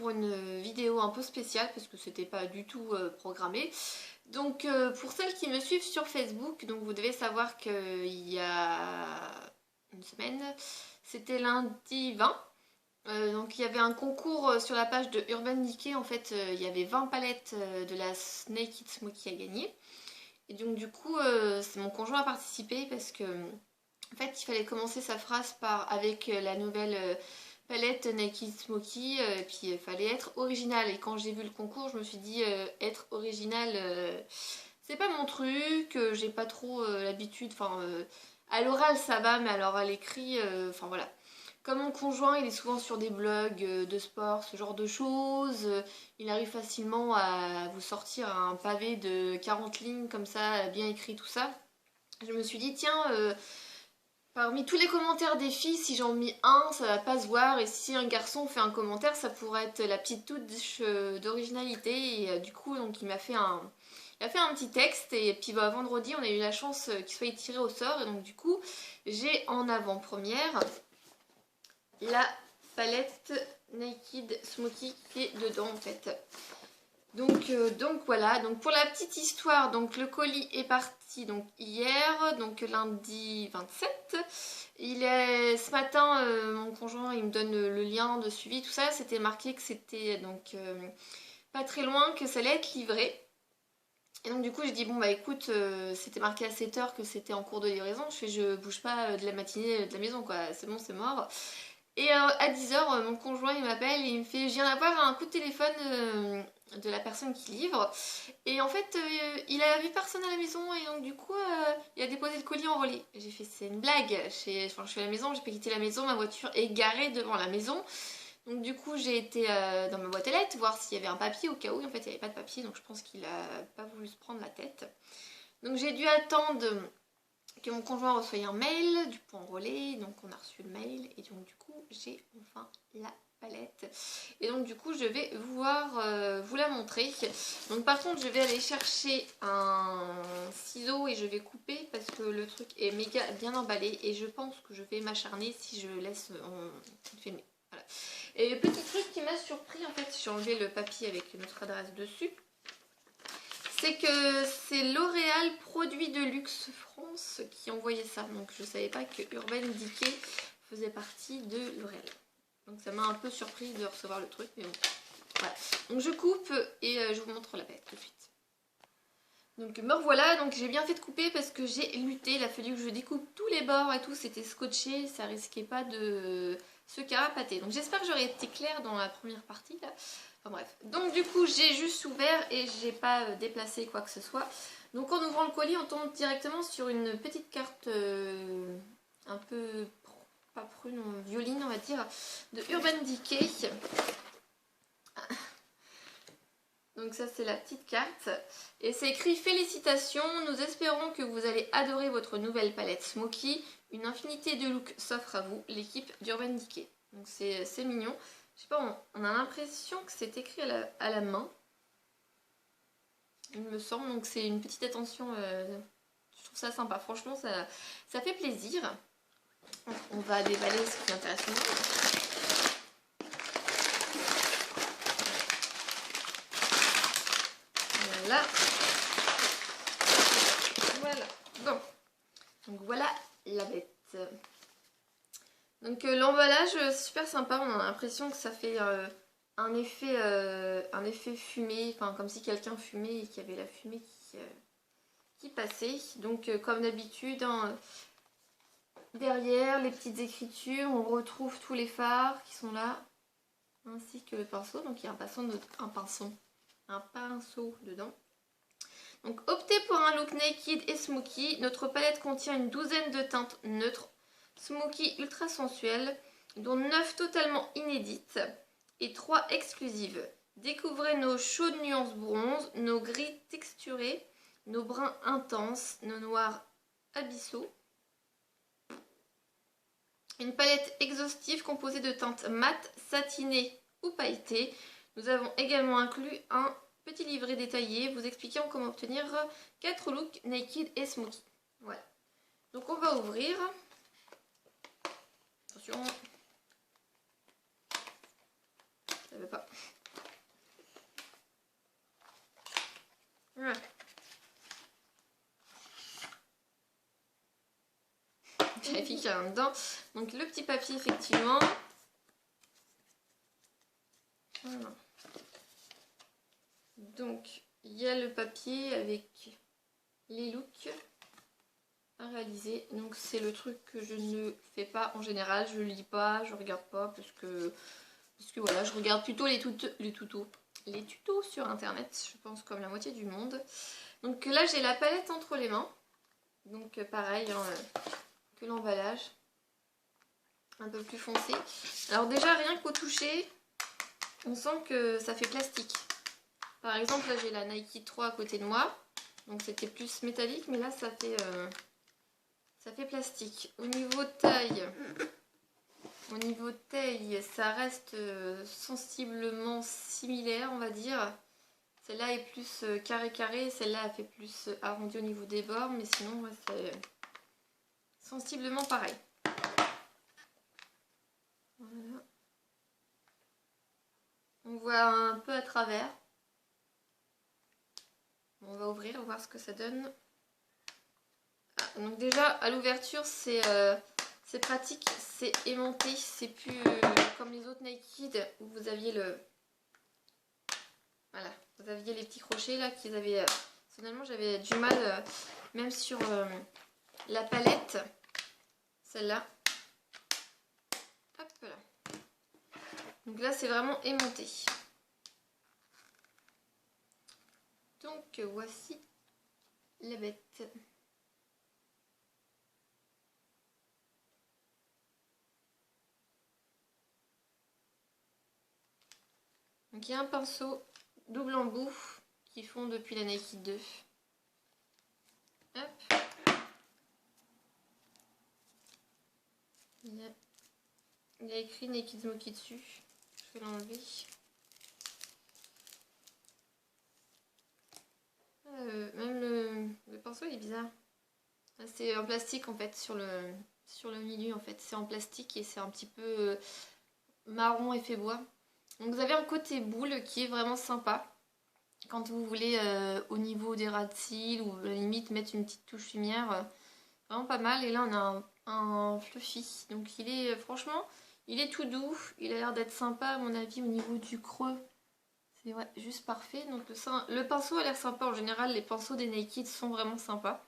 pour une vidéo un peu spéciale parce que c'était pas du tout programmé. Donc pour celles qui me suivent sur Facebook, donc vous devez savoir qu'il y a une semaine, c'était lundi 20. Donc il y avait un concours sur la page de Urban Decay. En fait il y avait 20 palettes de la Naked Smoky à gagner. Et donc du coup c'est mon conjoint a participé parce que en fait il fallait commencer sa phrase avec la nouvelle palette Naked Smoky, et puis il fallait être original. Et quand j'ai vu le concours je me suis dit être original c'est pas mon truc, j'ai pas trop l'habitude, enfin à l'oral ça va mais alors à l'écrit, enfin voilà. Comme mon conjoint, il est souvent sur des blogs de sport, ce genre de choses, il arrive facilement à vous sortir un pavé de 40 lignes comme ça, bien écrit, tout ça. Je me suis dit, tiens, parmi tous les commentaires des filles, si j'en mets un, ça va pas se voir, et si un garçon fait un commentaire, ça pourrait être la petite touche d'originalité, et du coup, donc il a fait un petit texte, et puis bah, vendredi, on a eu la chance qu'il soit tiré au sort, et donc du coup, j'ai en avant-première la palette Naked Smoky qui est dedans en fait. Donc voilà, donc pour la petite histoire, donc le colis est parti donc hier, donc lundi 27. Ce matin, mon conjoint il me donne le lien de suivi, tout ça, c'était marqué que c'était donc pas très loin, que ça allait être livré. Et donc du coup j'ai dit bon bah écoute, c'était marqué à 7h que c'était en cours de livraison, je bouge pas de la matinée de la maison quoi, c'est bon c'est mort. Et à 10h, mon conjoint il m'appelle et il me fait je viens d'avoir un coup de téléphone de la personne qui livre. Et en fait il a vu personne à la maison et donc du coup il a déposé le colis en relais. J'ai fait c'est une blague, je suis à la maison, j'ai pas quitté la maison, ma voiture est garée devant la maison. Donc du coup j'ai été dans ma boîte aux lettres voir s'il y avait un papier au cas où. En fait il n'y avait pas de papier donc je pense qu'il a pas voulu se prendre la tête. Donc j'ai dû attendre que mon conjoint reçoit un mail du point relais, donc on a reçu le mail et donc du coup j'ai enfin la palette et donc du coup je vais vous la montrer. Donc par contre je vais aller chercher un ciseau et je vais couper parce que le truc est méga bien emballé et je pense que je vais m'acharner si je laisse filmer. Voilà. Et petit truc qui m'a surpris, en fait j'ai enlevé le papier avec notre adresse dessus. C'est que c'est L'Oréal Produits de Luxe France qui envoyait ça. Donc je savais pas que Urban Decay faisait partie de L'Oréal. Donc ça m'a un peu surprise de recevoir le truc, mais bon. Voilà. Donc je coupe et je vous montre la palette tout de suite. Donc me revoilà, donc j'ai bien fait de couper parce que j'ai lutté, il a fallu que je découpe tous les bords et tout, c'était scotché, ça risquait pas de se carapater. Donc j'espère que j'aurais été claire dans la première partie là. Enfin bref, donc du coup j'ai juste ouvert et j'ai pas déplacé quoi que ce soit. Donc en ouvrant le colis on tombe directement sur une petite carte un peu, pas prune, violine on va dire, de Urban Decay. Donc ça c'est la petite carte et c'est écrit félicitations, nous espérons que vous allez adorer votre nouvelle palette Smoky, une infinité de looks s'offre à vous, l'équipe d'Urban Decay. Donc c'est mignon, je sais pas, on a l'impression que c'est écrit à la main, il me semble, donc c'est une petite attention, je trouve ça sympa, franchement ça fait plaisir. On va déballer ce qui est intéressant. Voilà. Voilà. Bon. Donc voilà la bête. Donc l'emballage super sympa. On a l'impression que ça fait un effet fumé. Enfin comme si quelqu'un fumait et qu'il y avait la fumée qui passait. Donc comme d'habitude, hein, derrière les petites écritures, on retrouve tous les fards qui sont là. Ainsi que le pinceau. Donc il y a un pinceau dedans. Donc optez pour un look naked et smoky. Notre palette contient une douzaine de teintes neutres, smoky ultra sensuelles, dont 9 totalement inédites et 3 exclusives. Découvrez nos chaudes nuances bronze, nos gris texturés, nos bruns intenses, nos noirs abyssaux. Une palette exhaustive composée de teintes mates, satinées ou pailletées. Nous avons également inclus un petit livret détaillé vous expliquant comment obtenir 4 looks naked et smoky. Voilà. Donc on va ouvrir. Attention. Ça veut pas. Voilà. Vérifie qu'il y a un dedans. Donc le petit papier effectivement. Voilà. Donc il y a le papier avec les looks à réaliser. Donc c'est le truc que je ne fais pas en général. Je lis pas, je regarde pas parce que voilà, je regarde plutôt les tutos sur internet, je pense comme la moitié du monde. Donc là j'ai la palette entre les mains. Donc pareil hein, que l'emballage. Un peu plus foncé. Alors déjà rien qu'au toucher, on sent que ça fait plastique. Par exemple là j'ai la Nike 3 à côté de moi. Donc c'était plus métallique, mais là ça fait plastique. Au niveau taille, ça reste sensiblement similaire, on va dire. Celle-là est plus carré, celle-là a fait plus arrondi au niveau des bords, mais sinon ouais, c'est sensiblement pareil. Voilà. On voit un peu à travers. Bon, on va ouvrir, voir ce que ça donne. Ah, donc déjà à l'ouverture c'est pratique, c'est aimanté, c'est plus comme les autres Naked où vous aviez voilà, vous aviez les petits crochets là qu'ils avaient. Personnellement j'avais du mal même sur la palette, celle-là. Hop là. Donc là c'est vraiment aimanté. Donc voici la bête. Donc il y a un pinceau double embout qui fond depuis la Nike 2. Hop. Il y a écrit Naked Smoky dessus. Je vais l'enlever. Même le pinceau il est bizarre. C'est en plastique en fait sur le milieu en fait. C'est en plastique et c'est un petit peu marron effet bois. Donc vous avez un côté boule qui est vraiment sympa. Quand vous voulez au niveau des ras de cils ou à la limite mettre une petite touche lumière, vraiment pas mal. Et là on a un fluffy. Donc il est franchement, il est tout doux. Il a l'air d'être sympa à mon avis au niveau du creux. C'est ouais, juste parfait. Donc le pinceau a l'air sympa. En général les pinceaux des Naked sont vraiment sympas.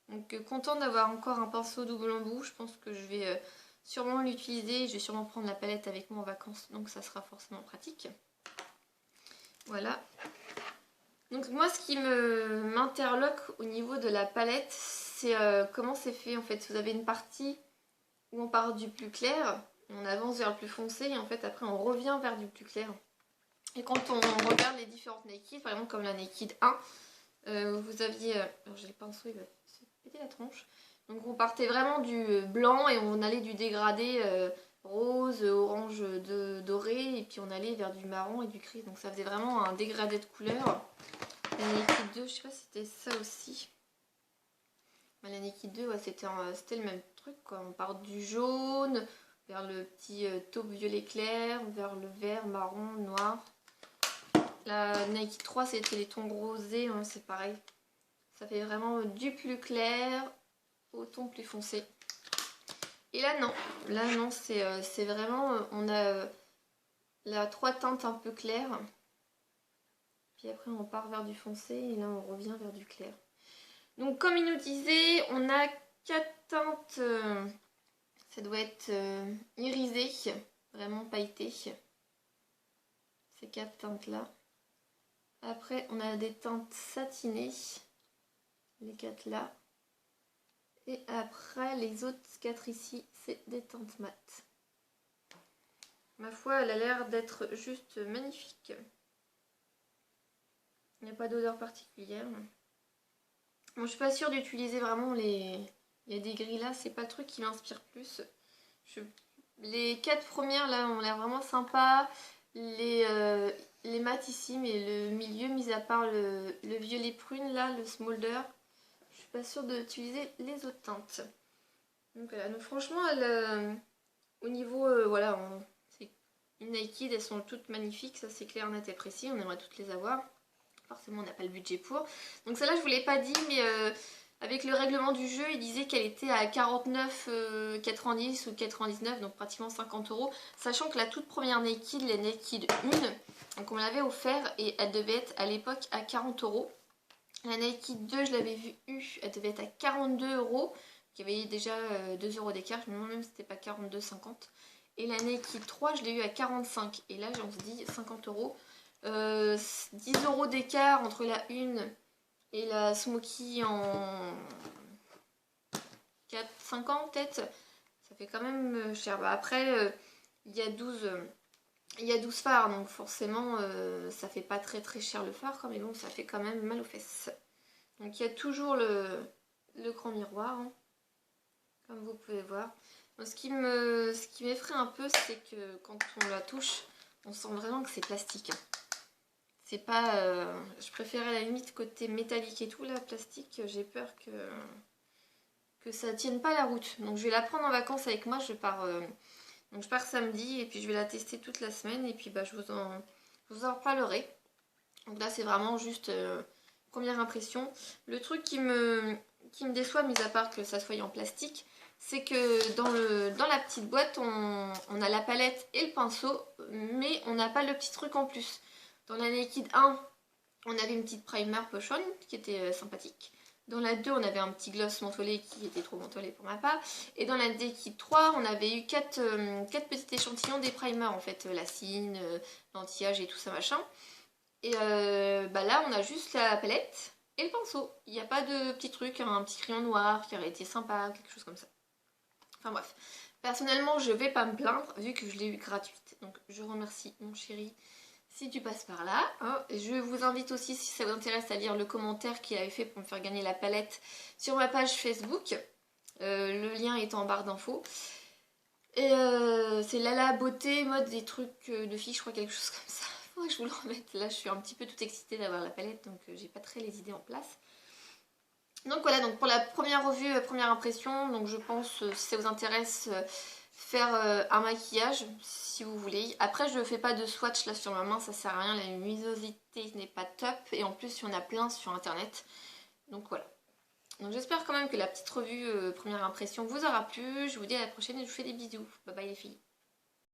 Donc content d'avoir encore un pinceau double embout. Je pense que je vais sûrement l'utiliser. Je vais sûrement prendre la palette avec moi en vacances. Donc ça sera forcément pratique. Voilà. Donc moi ce qui m'interloque au niveau de la palette, c'est comment c'est fait en fait. Vous avez une partie où on part du plus clair, on avance vers le plus foncé et en fait après on revient vers du plus clair. Et quand on regarde les différentes Naked, par exemple comme la Naked 1, vous aviez... alors j'ai le pinceau, il va se péter la tronche. Donc on partait vraiment du blanc et on allait du dégradé rose, orange doré et puis on allait vers du marron et du gris. Donc ça faisait vraiment un dégradé de couleurs. La Naked 2, je sais pas si c'était ça aussi. La Naked 2, ouais, c'était le même truc, quoi. On part du jaune vers le petit taupe violet clair, vers le vert, marron, noir. La Naked 3, c'était les tons rosés, hein, c'est pareil. Ça fait vraiment du plus clair au ton plus foncé. Et là non, c'est vraiment, on a la 3 teintes un peu claires. Puis après on part vers du foncé et là on revient vers du clair. Donc comme il nous disait, on a 4 teintes, ça doit être irisé, vraiment pailleté. Ces 4 teintes là. Après on a des teintes satinées, les 4 là. Et après les autres 4 ici, c'est des teintes mat. Ma foi, elle a l'air d'être juste magnifique. Il n'y a pas d'odeur particulière. Bon, je suis pas sûre d'utiliser vraiment les... Il y a des gris là, c'est pas le truc qui m'inspire plus. Les 4 premières là ont l'air vraiment sympas. Les mats ici, mais le milieu, mis à part le violet prune là, le smolder, je suis pas sûre d'utiliser les autres teintes. Donc voilà, donc franchement, au niveau, voilà, c'est une Naked, elles sont toutes magnifiques, ça c'est clair, net et précis, on aimerait toutes les avoir. forcément on n'a pas le budget pour. Donc celle-là je vous l'ai pas dit, mais avec le règlement du jeu, il disait qu'elle était à 49,90 ou 99, donc pratiquement 50 €. Sachant que la toute première Naked, la Naked 1, donc on me l'avait offert et elle devait être à l'époque à 40 €. La Naked 2, je l'avais vue, elle devait être à 42 €. Il y avait déjà 2 € d'écart, je me demande même si c'était pas 42,50. Et la Naked 3, je l'ai eu à 45. Et là, j'en dis 50 €. 10 € d'écart entre la 1 et la Smoky en 4-5 ans peut-être. Ça fait quand même cher. Bah, après, il y a 12 phares, donc forcément, ça fait pas très très cher le phare, mais bon, ça fait quand même mal aux fesses. Donc il y a toujours le grand miroir, hein, comme vous pouvez voir. Donc, ce qui m'effraie un peu, c'est que quand on la touche, on sent vraiment que c'est plastique. C'est pas... je préférais à la limite côté métallique et tout, là, plastique, j'ai peur que ça tienne pas la route. Donc je vais la prendre en vacances avec moi, donc je pars samedi et puis je vais la tester toute la semaine et puis bah, je vous en reparlerai. Donc là c'est vraiment juste première impression. Le truc qui me déçoit, mis à part que ça soit en plastique, c'est que dans la petite boîte, on a la palette et le pinceau, mais on n'a pas le petit truc en plus. Dans la Naked 1, on avait une petite primer potion qui était sympathique. Dans la 2, on avait un petit gloss mentholé qui était trop mentholé pour ma part. Et dans la Naked 3, on avait eu 4 petits échantillons des primers, en fait, l'acine, l'anti-âge et tout ça machin. Et bah là, on a juste la palette et le pinceau. Il n'y a pas de petit truc, un petit crayon noir qui aurait été sympa, quelque chose comme ça. Enfin bref. Personnellement, je vais pas me plaindre vu que je l'ai eu gratuite. Donc je remercie mon chéri si tu passes par là. Hein. Je vous invite aussi, si ça vous intéresse, à lire le commentaire qu'il avait fait pour me faire gagner la palette sur ma page Facebook. Le lien est en barre d'infos. Et c'est Lala Beauté, mode des trucs de filles, je crois, quelque chose comme ça. Faudrait que je vous le remette. Là, je suis un petit peu toute excitée d'avoir la palette, donc j'ai pas très les idées en place. Donc voilà, donc pour la première revue, première impression, donc je pense, si ça vous intéresse, faire un maquillage, si vous voulez. Après, je ne fais pas de swatch là sur ma main, ça sert à rien, la luminosité n'est pas top, et en plus, il y en a plein sur internet. Donc voilà. Donc j'espère quand même que la petite revue première impression vous aura plu. Je vous dis à la prochaine et je vous fais des bisous. Bye bye les filles.